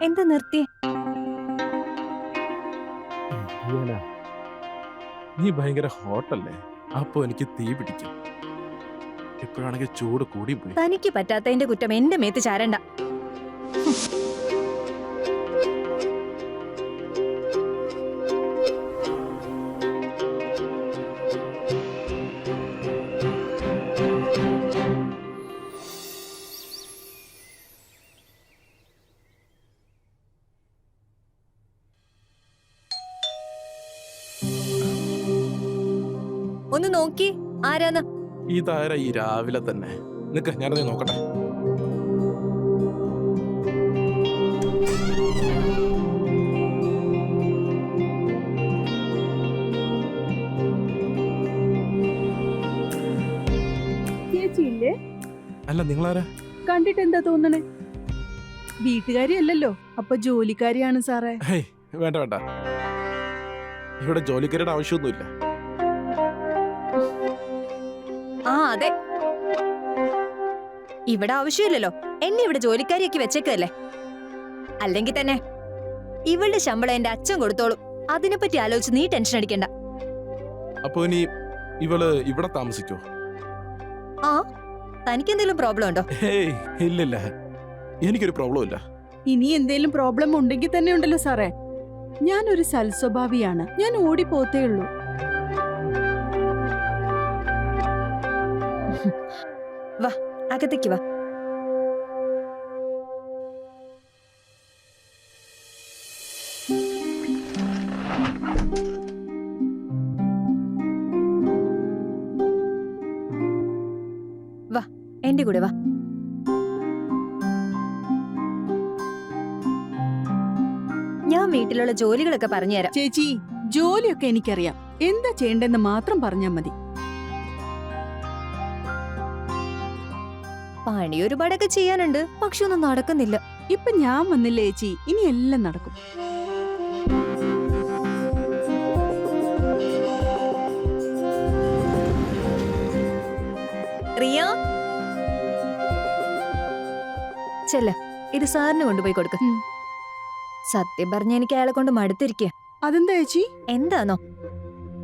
എന്താ നിർത്തിയേ? നീ ഭയങ്കര ഹോട്ടല്ലേ, അപ്പൊ എനിക്ക് തീ പിടിക്കും. ഇപ്പോഴാണെങ്കിൽ ചൂട് കൂടി പോയി. തനിക്ക് പറ്റാത്തതിന്റെ കുറ്റം എന്റെ മേത്ത് ചാരണ്ട. ഒന്ന് നോക്കി ആരാന്ന്. ഇതാരാ ഈ രാവിലെ തന്നെ? നിക്ക്, ഞാനത് നോക്കട്ടെ. ചേച്ചിയില്ലേ? അല്ല, നിങ്ങളാരാ? കണ്ടിട്ട് എന്താ തോന്നണേ? വീട്ടുകാരി അല്ലല്ലോ, അപ്പൊ ജോലിക്കാരിയാണ് സാറേ. ഹേയ്, വേണ്ട വേണ്ട, ഇവിടെ ജോലിക്കാരുടെ ആവശ്യമൊന്നുമില്ല. ആ അതെ, ഇവിടെ ആവശ്യമില്ലല്ലോ. എന്നെ ഇവിടെ ജോലിക്കാരിയൊക്കെ വെച്ചേക്കല്ലേ. അല്ലെങ്കിൽ തന്നെ ഇവളുടെ ശമ്പളം എന്റെ അച്ഛൻ കൊടുത്തോളും. അതിനെപ്പറ്റി ആലോചിച്ച് നീ ടെൻഷൻ അടിക്കണ്ട. അപ്പൊ ഇനി ഇവള് ഇവിടെ താമസിക്കോ? ആ, തനിക്ക് എന്തെങ്കിലും പ്രോബ്ലം ഉണ്ടോ? ഹേയ്, ഇല്ലില്ല, എനിക്കൊരു പ്രോബ്ലം ഇല്ല. ഇനി എന്തേലും പ്രോബ്ലം ഉണ്ടെങ്കിൽ തന്നെ ഉണ്ടല്ലോ സാറേ, ഞാനൊരു സൽസ്വഭാവിയാണ്, ഞാൻ ഓടിപ്പോത്തേ ഉള്ളൂ. വാ, അകത്തേക്ക് വാ. വാ, എന്റെ കൂടെ വാ. ഞാൻ വീട്ടിലുള്ള ജോലികളൊക്കെ പറഞ്ഞുതരാം. ചേച്ചി, ജോലിയൊക്കെ എനിക്കറിയാം, എന്താ ചെയ്യേണ്ടെന്ന് മാത്രം പറഞ്ഞാ മതി. പണി ഒരുപാടൊക്കെ ചെയ്യാനുണ്ട്, പക്ഷെ ഒന്നും നടക്കുന്നില്ല. ഇപ്പൊ ഞാൻ വന്നില്ലേ ചേച്ചി, ഇനി എല്ലാം നടക്കും. റിയ, ചെല്ല, ഇത് സാറിന് കൊണ്ടുപോയി കൊടുക്ക. സത്യം പറഞ്ഞ എനിക്ക് അയാളെ കൊണ്ട് മടുത്തിരിക്കുക. അതെന്താ ചേച്ചി? എന്താന്നോ,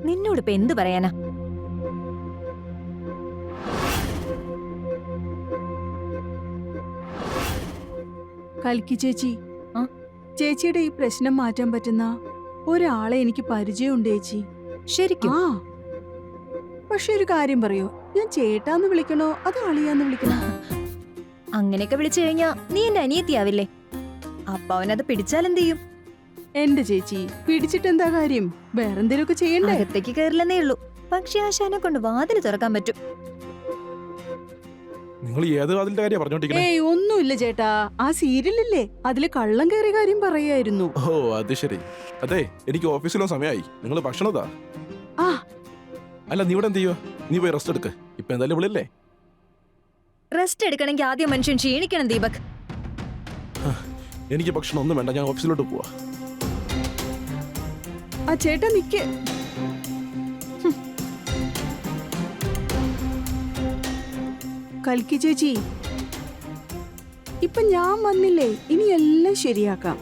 നിന്നോട് ഇപ്പൊ എന്ത് പറയാനാ? കൽക്കി ചേച്ചി, ആ? ചേച്ചിയുടെ ഈ പ്രശ്നം മാറ്റാൻ പറ്റുന്ന ഒരാളെ എനിക്ക് പരിചയമുണ്ട് ചേച്ചി. ശരിക്കും? ആ, പക്ഷെ ഒരു കാര്യം പറയോ, ഞാൻ ചേട്ടാന്ന് വിളിക്കണോ അതോ അളിയാന്ന് വിളിക്കണോ? അങ്ങനെയൊക്കെ വിളിച്ചു കഴിഞ്ഞാ നീ എന്റെ അനിയത്തിയാവില്ലേ? അപ്പൊ അവനത് പിടിച്ചാൽ എന്ത് ചെയ്യും? എന്റെ ചേച്ചി, പിടിച്ചിട്ട് എന്താ കാര്യം? വേറെന്തേലൊക്കെ ചെയ്യണ്ടേ? അകത്തേക്ക് കയറില്ലെന്നേ ഉള്ളൂ, പക്ഷെ ആശാനെ കൊണ്ട് വാതിൽ തുറക്കാൻ പറ്റും. നിങ്ങൾ ഏത് അതിന്റെ കാര്യം പറഞ്ഞോണ്ടിരിക്കണേ? ഏയ്, ഒന്നുമില്ല ചേട്ടാ, ആ സീരിയലില്ലേ, അതില് കള്ളം കയറിയ കാര്യം പറയായിരുന്നു. ഓ, അത് ശരി. അതെ, എനിക്ക് ഓഫീസിലോ സമയമായി. നിങ്ങൾ ഭക്ഷണതാ. ആ, അല്ല, നീ ഇവിടെ എന്ത് ചെയ്യുക? നീ പോയി റെസ്റ്റ് എടുക്ക്. ഇപ്പൊ എന്തായാലും വിളില്ലേ? റെസ്റ്റ് എടുക്കണമെങ്കിൽ ആദ്യം മനുഷ്യൻ ക്ഷീണിക്കണം ദീപക്. എനിക്ക് ഭക്ഷണം ഒന്നും വേണ്ട, ഞാൻ ഓഫീസിലോട്ട് പോവാ. ആ ചേട്ടാ നിക്ക്. കൽക്കി ചേച്ചി, ഇപ്പൊ ഞാൻ വന്നില്ലേ, ഇനി എല്ലാം ശരിയാക്കാം.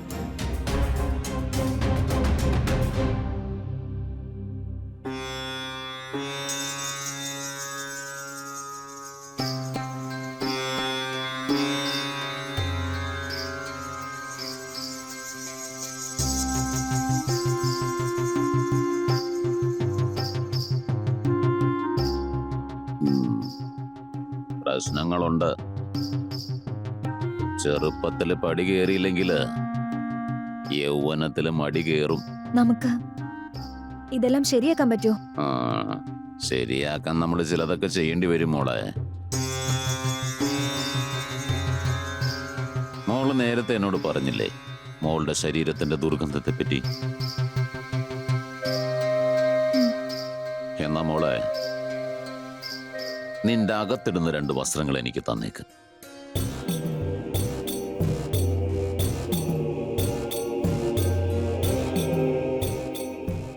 പ്രശ്നങ്ങളുണ്ട്. ചെറുപ്പത്തില് പടി കയറിയില്ലെങ്കില് യൗവനത്തില് മടി കയറും. നമുക്ക് ഇതെല്ലാം ശരിയാക്കാൻ പറ്റുമോ? ആ, ശരിയാക്കാൻ നമ്മൾ ചിലതൊക്കെ ചെയ്യേണ്ടി വരും മോളെ. മോള് നേരത്തെ എന്നോട് പറഞ്ഞില്ലേ മോളുടെ ശരീരത്തിന്റെ ദുർഗന്ധത്തെ പറ്റി? എന്നാ മോളെ, നിന്റെ അകത്തിടുന്ന 2 വസ്ത്രങ്ങൾ എനിക്ക് തന്നേക്ക്.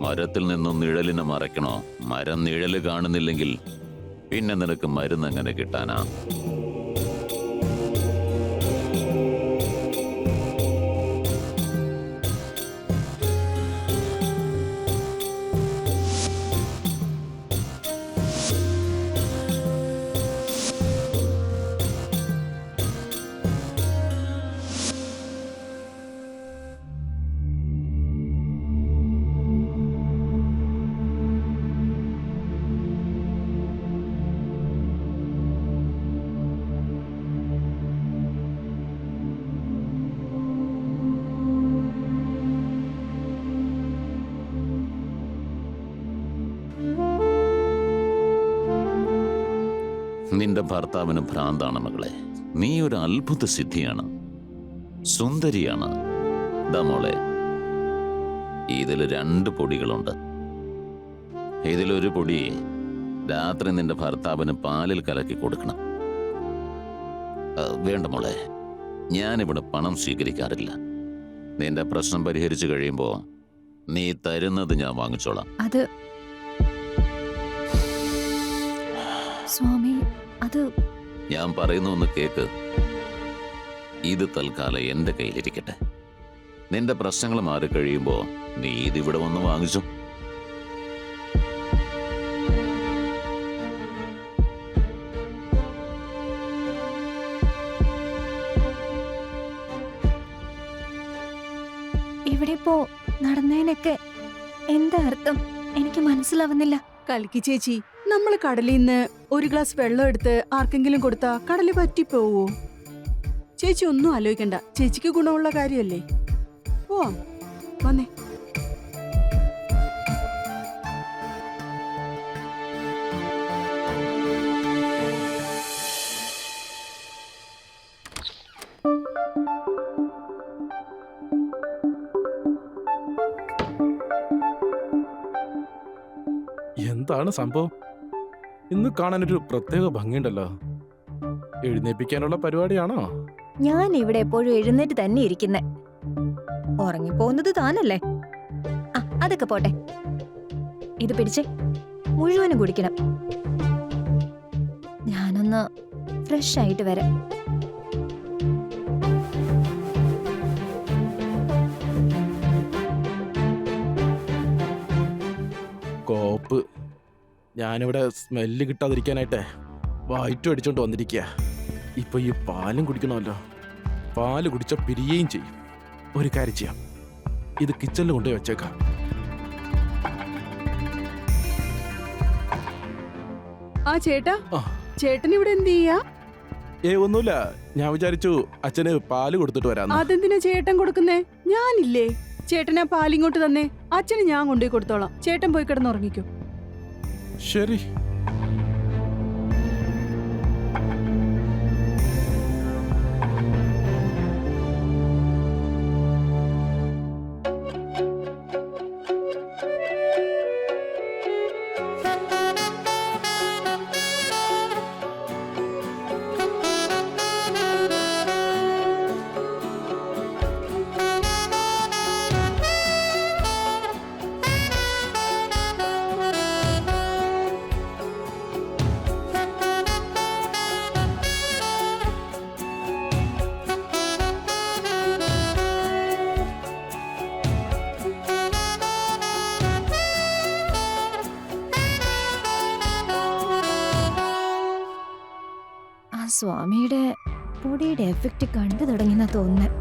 മരത്തിൽ നിന്നും നിഴലിനെ മറയ്ക്കണോ? മരം നിഴല് കാണുന്നില്ലെങ്കിൽ പിന്നെ നിനക്ക് മരുന്ന് എങ്ങനെ കിട്ടാനാ? നിന്റെ ഭർത്താവിന് ഭ്രാന്താണ് മകളെ. നീ ഒരു അത്ഭുത സിദ്ധിയാണ്, സുന്ദരിയാണ്. ദാ മോളെ, ഇതിൽ 2 പൊടികളുണ്ട്. ഇതിലൊരു പൊടി രാത്രി നിന്റെ ഭർത്താവിന് പാലിൽ കലക്കി കൊടുക്കണം. വേണ്ട മോളെ, ഞാനിവിടെ പണം സ്വീകരിക്കാറില്ല. നിന്റെ പ്രശ്നം പരിഹരിച്ചു കഴിയുമ്പോൾ നീ തരുന്നത് ഞാൻ വാങ്ങിച്ചോളാം. അത് സ്വാമി, അത് ഞാൻ പറയുന്ന ഒന്ന് കേക്ക്. ഇത് തൽക്കാലം എന്റെ കയ്യിലിരിക്കട്ടെ. നിന്റെ പ്രശ്നങ്ങൾ മാറിക്കഴിയുമ്പോ നീ ഇതിവിടെ വന്ന് വാങ്ങിച്ചു. ഇവിടെ ഇപ്പോ നടന്നതിനൊക്കെ എന്താ അർത്ഥം എനിക്ക് മനസ്സിലാവുന്നില്ല. കൽക്കി ചേച്ചി, നമ്മൾ കടലിൽ നിന്ന് ഒരു ഗ്ലാസ് വെള്ളം എടുത്ത് ആർക്കെങ്കിലും കൊടുത്താ കടല് പറ്റിപ്പോവോ? ചേച്ചി ഒന്നും ആലോചിക്കണ്ട, ചേച്ചിക്ക് ഗുണമുള്ള കാര്യമല്ലേ. പോവാം, വന്നേ. എന്താണ് സംഭവം? ഇന്ന് കാണാനൊരു പ്രത്യേക ഭംഗിയുണ്ടല്ലോ. എഴുന്നേപ്പിക്കാനുള്ള പരിപാടിയാണോ? ഞാൻ ഇവിടെ എപ്പോഴും എഴുന്നേറ്റ് തന്നെ ഇരിക്കുന്നെ. ഉറങ്ങിപ്പോകുന്നത് താനല്ലേ. അതൊക്കെ പോട്ടെ, ഇത് പിടിച്ചേ, മുഴുവനും കുടിക്കണം. ഞാനൊന്ന് ഫ്രഷ് ആയിട്ട് വരാം. കോപ്പ്, ഞാനിവിടെ സ്മെല്ല് കിട്ടാതിരിക്കാനായിട്ടേ വയറ്റും അടിച്ചോണ്ട് വന്നിരിക്കുക. ഇപ്പൊ ഈ പാലും കുടിക്കണമല്ലോ. പാല് കുടിച്ച പിരിയുകയും ചെയ്യും. ഒരു കാര്യം ചെയ്യാം, ഇത് കിച്ചണിൽ കൊണ്ടുപോയി വെച്ചേക്കാം. ആ ചേട്ടാ, ആ. ചേട്ടൻ ഇവിടെ എന്ത് ചെയ്യാ? ഒന്നുമില്ല, ഞാൻ വിചാരിച്ചു അച്ഛന് പാല് കൊടുത്തിട്ട് വരാം. അതെന്തിനാ ചേട്ടൻ കൊടുക്കുന്നേ? ഞാനില്ലേ? ചേട്ടനാ പാലിങ്ങോട്ട് തന്നെ, അച്ഛന് ഞാൻ കൊണ്ടുപോയി കൊടുത്തോളാം. ചേട്ടൻ പോയി കിടന്നുറങ്ങിക്കോ. ശരി. സ്വാമിയുടെ പൊടിയുടെ എഫക്റ്റ് കണ്ടു തുടങ്ങിയെന്നാ തോന്നുന്നത്.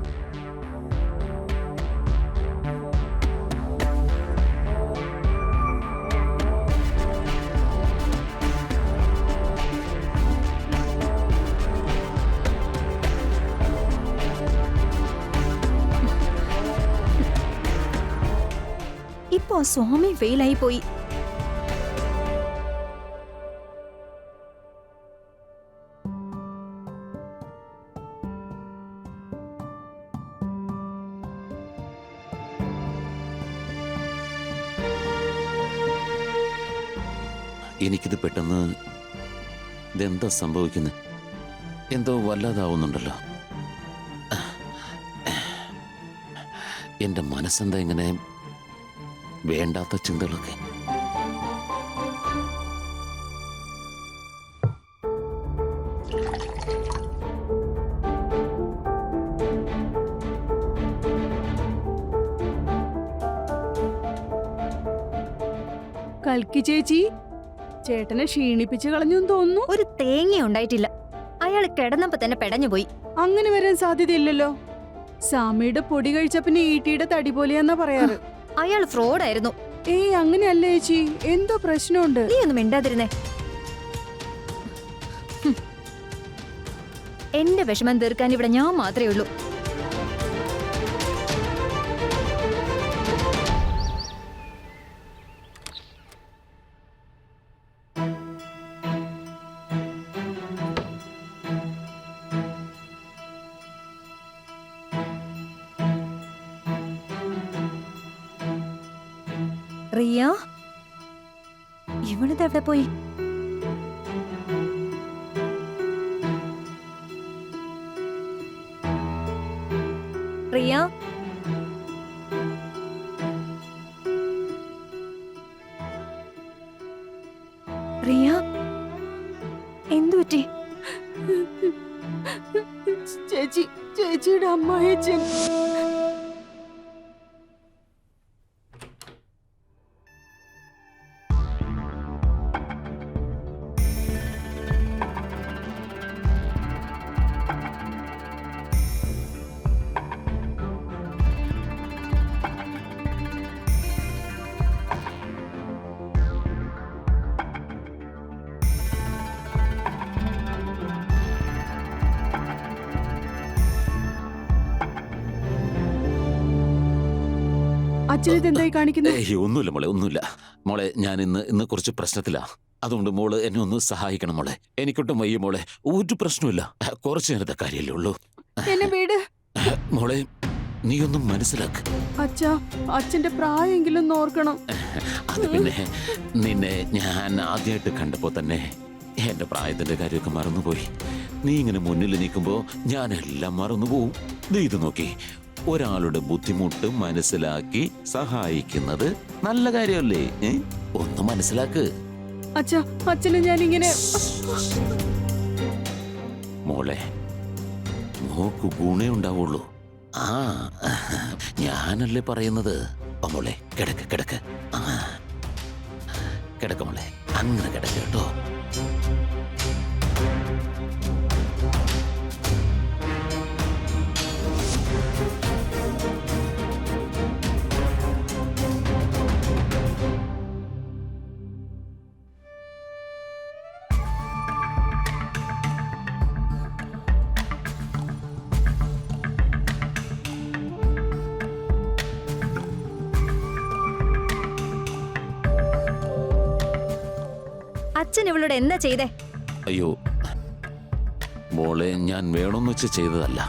ഇപ്പോ സ്വാമി ഫെയിലായി പോയി. എനിക്കിത് പെട്ടെന്ന് ഇതെന്താ സംഭവിക്കുന്നത്? എന്തോ വല്ലാതാവുന്നുണ്ടല്ലോ. എന്റെ മനസ്സെന്താ ഇങ്ങനെ വേണ്ടാത്ത ചിന്തകളൊക്കെ. കൽക്കി ചേച്ചി, ചേട്ടനെ ക്ഷീണിപ്പിച്ച് കളഞ്ഞു തോന്നുന്നു. ഒരു തേങ്ങ ഉണ്ടായിട്ടില്ല. അയാൾ കിടന്നപ്പോ തന്നെ പെടഞ്ഞുപോയി. അങ്ങനെ വരാൻ സാധ്യതയില്ലല്ലോ. സാമിയുടെ പൊടി കഴിച്ച പിന്നെ ഈട്ടിയുടെ തടി പോലെയാന്നാ പറയാറ്. അയാൾ ഫ്രോഡായിരുന്നു. ഏയ് അങ്ങനെയല്ല ചേച്ചി, എന്തോ പ്രശ്നമുണ്ട്. നീ ഒന്നും മിണ്ടാതിരുന്നേ. എന്റെ വിഷമം തീർക്കാൻ ഇവിടെ ഞാൻ മാത്രമേ ഉള്ളൂ. റിയ, ഇവളിത് എവിടെ പോയി? റിയ, റിയ, എന്തു പറ്റി? ചേച്ചിയുടെ അമ്മായച്ചൻ. അച്ഛനിത് എന്തായി കാണിക്കുന്നത്? ഒന്നുമില്ല മോളെ, ഒന്നുമില്ല മോളെ. ഞാൻ ഇന്ന് കുറച്ച് പ്രശ്നത്തിലാ. അതുകൊണ്ട് മോള് എന്നെ ഒന്ന് സഹായിക്കണം മോളെ. എനിക്കൊട്ടും വയ്യ മോളെ. ഒരു പ്രശ്നമില്ല, കുറച്ചു നേരത്തെ കാര്യമല്ലേ ഉള്ളൂ. എന്നെ വീട് മോളെ, നീ ഒന്നും മനസ്സിലാക്ക്. അച്ഛാ, അച്ഛന്റെ പ്രായമെങ്കിലും ഓർക്കണം. അത് പിന്നെ നിന്നെ ഞാൻ ആദ്യമായിട്ട് കണ്ടപ്പോ തന്നെ എന്റെ പ്രായത്തിന്റെ കാര്യമൊക്കെ മറന്നുപോയി. നീ ഇങ്ങനെ മുന്നിൽ നിൽക്കുമ്പോ ഞാൻ എല്ലാം മറന്നുപോകും. നീ ഇത് നോക്കി, ഒരാളുടെ ബുദ്ധിമുട്ട് മനസ്സിലാക്കി സഹായിക്കുന്നത് നല്ല കാര്യമല്ലേ? ഒന്ന് മനസ്സിലാക്ക്. അച്ഛാ, അച്ഛന് ഞാനിങ്ങനെ മോളെ, മോക്ക് ഗുണേ ഉണ്ടാവുള്ളൂ. ആ, ഞാനല്ലേ പറയുന്നത്. മോളെ, കിടക്ക് കിടക്ക്. ആ, കിടക്ക മോളെ, അങ്ങനെ കിടക്ക കേട്ടോ. അച്ഛൻ ഇവളോട് എന്നാ ചെയ്തേ? അയ്യോ മോളെ, ഞാൻ വേണമെന്ന് വെച്ച് ചെയ്തതല്ല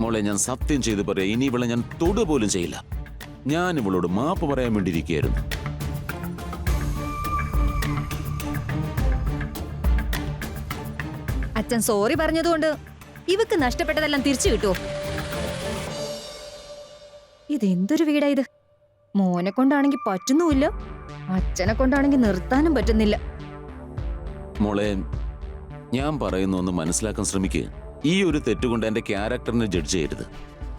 മോളെ. ഞാൻ സത്യം ചെയ്ത് പറയാം, ഇനി ഇവളെ ഞാൻ തൊടുക പോലും ചെയ്യില്ല. ഞാൻ ഇവളോട് മാപ്പ് പറയാൻ വേണ്ടിയിരിക്കുകയായിരുന്നു. അച്ഛൻ സോറി പറഞ്ഞതുകൊണ്ട് ഇവക്ക് നഷ്ടപ്പെട്ടതെല്ലാം തിരിച്ചു കിട്ടുമോ? ഇതെന്തൊരു വീടാ ഇത്? മോനെ കൊണ്ടാണെങ്കിൽ പറ്റുന്നുമില്ല, അച്ഛനെ കൊണ്ടാണെങ്കിൽ നിർത്താനും പറ്റുന്നില്ല. മോളെ, ഞാൻ പറയുന്ന ഒന്ന് മനസ്സിലാക്കാൻ ശ്രമിക്കുക. ഈ ഒരു തെറ്റുകൊണ്ട് എന്റെ ക്യാരക്ടറിനെ ജഡ്ജ് ചെയ്യരുത്.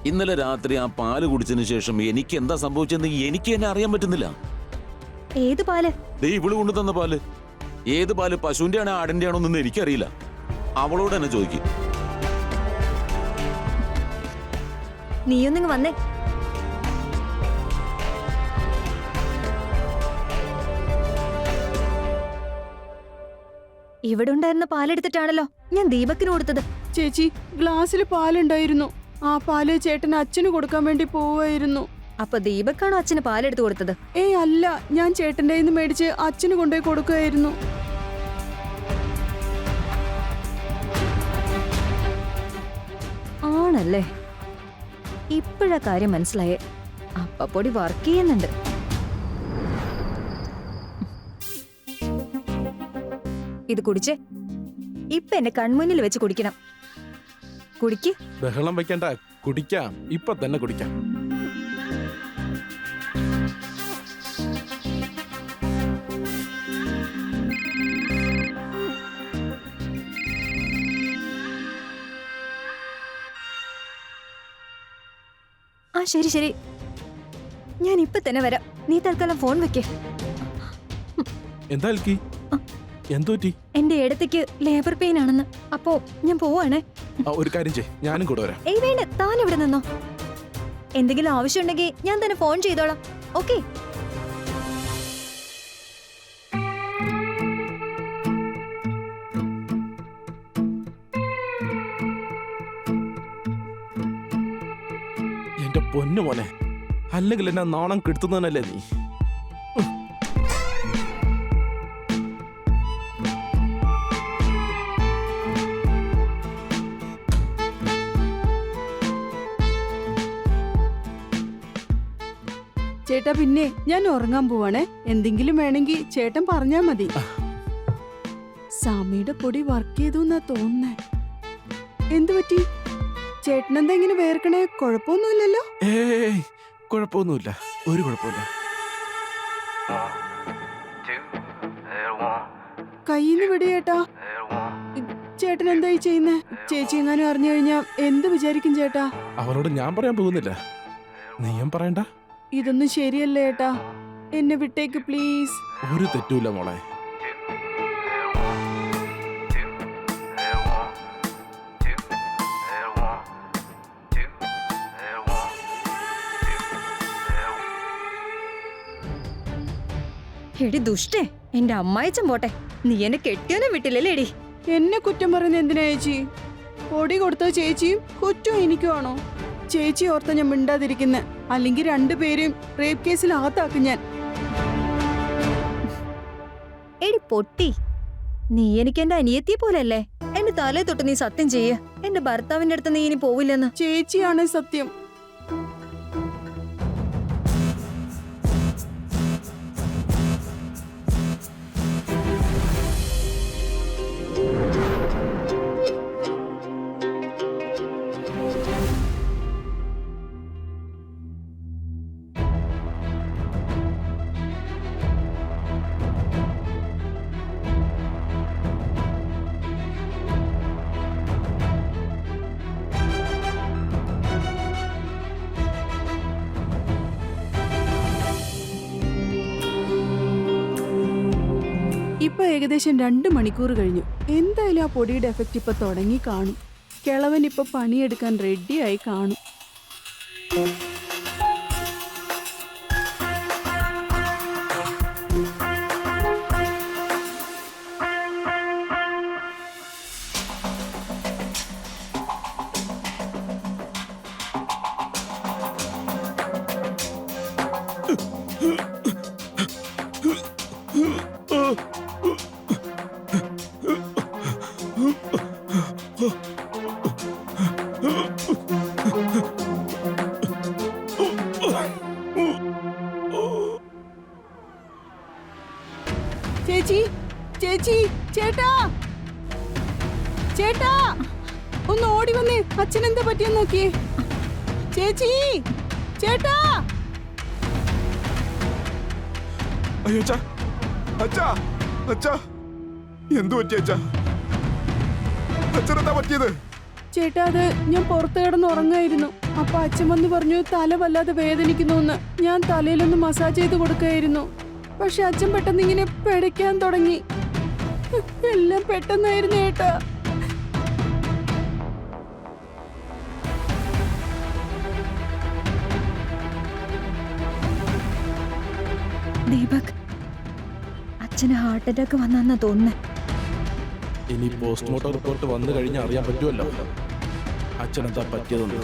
ഇന്നലെ രാത്രി ആ പാല് കുടിച്ചതിന് ശേഷം എനിക്ക് എന്താ സംഭവിച്ചെന്ന് എനിക്ക് തന്നെ അറിയാൻ പറ്റുന്നില്ല. ഏത് പാല്? ഇവള് കൊണ്ടു തന്ന പാല്. ഏത് പാല്, പശുവിന്റെ ആണോ ആടിന്റെ ആണോ എന്നൊന്നും എനിക്കറിയില്ല. അവളോട് തന്നെ ചോദിക്കും. നീയൊന്നിങ് വന്നേ. ഇവിടെ ഉണ്ടായിരുന്ന പാലെടുത്തിട്ടാണല്ലോ ഞാൻ ദീപക്കിന് കൊടുത്തത്. ചേച്ചി, ഗ്ലാസ്സിൽ പാലുണ്ടായിരുന്നു. ആ പാല് ചേട്ടൻ അച്ഛന് കൊടുക്കാൻ വേണ്ടി പോവായിരുന്നു. അപ്പൊ ദീപക്കാണോ അച്ഛന് പാലെടുത്ത് കൊടുത്തത്? ഏയ് അല്ല, ഞാൻ ചേട്ടന്റെ കയ്യിൽ നിന്ന് മേടിച്ച് അച്ഛന് കൊണ്ടുപോയി കൊടുക്കുകയായിരുന്നു. ആണല്ലേ, ഇപ്പോഴാ കാര്യം മനസ്സിലായേ. അപ്പപ്പൊടി വർക്ക് ചെയ്യുന്നുണ്ട്. ഇത് കുടിച്ചേ. ഇപ്പൊ എന്റെ കൺമുന്നിൽ വെച്ച് കുടിക്കണം. കുടിക്ക്. ബഹളം വെക്കണ്ട, കുടിക്കാം. ഇപ്പൊ തന്നെ കുടിക്കാം. ആ ശരി ശരി, ഞാൻ ഇപ്പൊ തന്നെ വരാം. നീ തൽക്കാലം ഫോൺ വെക്കേ. എന്താ അൽക്കി, എന്തോ പറ്റി? എന്റെ ഇടത്തേക്ക് ലേബർ പെയിൻ ആണെന്ന്. അപ്പോ ഞാൻ പോവാണേ. ഒരു കാര്യം ചെയ്, ഞാനും കൂടെ വരാം. ഏയ് വേണ്ട, താൻ ഇവിടെ നിന്നോ. എന്തെങ്കിലും ആവശ്യമുണ്ടെങ്കിൽ ഞാൻ തന്നെ ഫോൺ ചെയ്തോളാം. ഓക്കെ? എന്റെ പൊന്നു മോനെ, അല്ലെങ്കിൽ എന്നെ നാണം കെടുത്തുന്നതല്ലേ നീ? ചേട്ടാ പിന്നെ ഞാൻ ഉറങ്ങാൻ പോവാണേ. എന്തെങ്കിലും വേണമെങ്കിൽ ചേട്ടൻ പറഞ്ഞാ മതി. സാമിയുടെ പൊടി വർക്ക് ചെയ്തു എന്നാ തോന്നുന്നേ. എന്തു പറ്റി? ചേട്ടനെന്താ ഇങ്ങനെ വേർക്കണേ? കുഴപ്പമൊന്നുമില്ലല്ലോ? ഏയ് കുഴപ്പമൊന്നുമില്ല, ഒരു കുഴപ്പമില്ല. കയ്യിന്ന് വിട് ചേട്ടാ. ചേട്ടൻ എന്തായി ചെയ്യുന്നേ? ചേച്ചി എങ്ങാനും അറിഞ്ഞു കഴിഞ്ഞാ എന്ത് വിചാരിക്കും ചേട്ടാ? അവളോട് ഞാൻ പറയാൻ പോകുന്നില്ല, നീയും പറയണ്ട. ഇതൊന്നും ശരിയല്ല ചേട്ടാ, എന്നെ വിട്ടേക്ക് പ്ലീസ്. ഒരു തെറ്റുമില്ല മോളെ. എടി ദുഷ്ടേ, എന്റെ അമ്മായിച്ചൻ പോട്ടെ, നീ എന്നെ കെട്ടിയോനെ വിട്ടില്ലേടി. എന്നെ കുറ്റം പറയുന്നത് എന്തിനാ ചേച്ചി? പൊടി കൊടുത്തത് ചേച്ചിയും കുറ്റം എനിക്കുവാണോ? ചേച്ചി ഓർത്ത ഞാൻ മിണ്ടാതിരിക്കുന്നെ, അല്ലെങ്കിൽ രണ്ടുപേരും റേപ്പ് കേസിൽ അകത്താക്കും ഞാൻ. എടി പൊട്ടി, നീ എനിക്ക് എന്റെ അനിയത്തിയെ പോലല്ലേ. എന്റെ തലേ തൊട്ട് നീ സത്യം ചെയ്യ, എന്റെ ഭർത്താവിന്റെ അടുത്ത് നീ ഇനി പോവില്ലെന്ന്. ചേച്ചിയാണ് സത്യം. ഇപ്പൊ ഏകദേശം 2 മണിക്കൂർ കഴിഞ്ഞു. എന്തായാലും ആ പൊടിയുടെ എഫക്റ്റ് ഇപ്പൊ തുടങ്ങി കാണും. കിളവൻ ഇപ്പൊ പണിയെടുക്കാൻ റെഡിയായി കാണും. ചേച്ചി, ചേച്ചി, ചേട്ടാ, ചേട്ടാ, ഒന്ന് ഓടി വന്നേ. അച്ഛനെന്താ പറ്റിയെന്ന് നോക്കിയേ. ചേച്ചി, ചേട്ടാ. അയ്യോ അച്ഛാ, അച്ഛാ, അച്ഛാ, എന്തു പറ്റി അച്ഛാ? അച്ഛനെന്താ പറ്റിയത്? ചേട്ടാ, അത് ഞാൻ പുറത്ത് കിടന്ന് ഉറങ്ങായിരുന്നു. അപ്പൊ അച്ഛൻ വന്ന് പറഞ്ഞു തല വല്ലാതെ വേദനിക്കുന്നു എന്ന്. ഞാൻ തലയിലൊന്ന് മസാജ് ചെയ്ത് കൊടുക്കായിരുന്നു. പക്ഷെ അച്ഛൻ പെട്ടെന്ന് ഇങ്ങനെ പിടയ്ക്കാൻ തുടങ്ങി. എല്ലാം പെട്ടെന്നായിരുന്നു ചേട്ടാ. ദീപക്, അച്ഛന് ഹാർട്ട് അറ്റാക്ക് വന്നാ തോന്നുന്നേ. ഇനി പോസ്റ്റ്മോർട്ടം റിപ്പോർട്ട് വന്നു കഴിഞ്ഞാൽ അറിയാൻ പറ്റുമല്ലോ അച്ഛനെന്താ പറ്റിയതെന്ന്.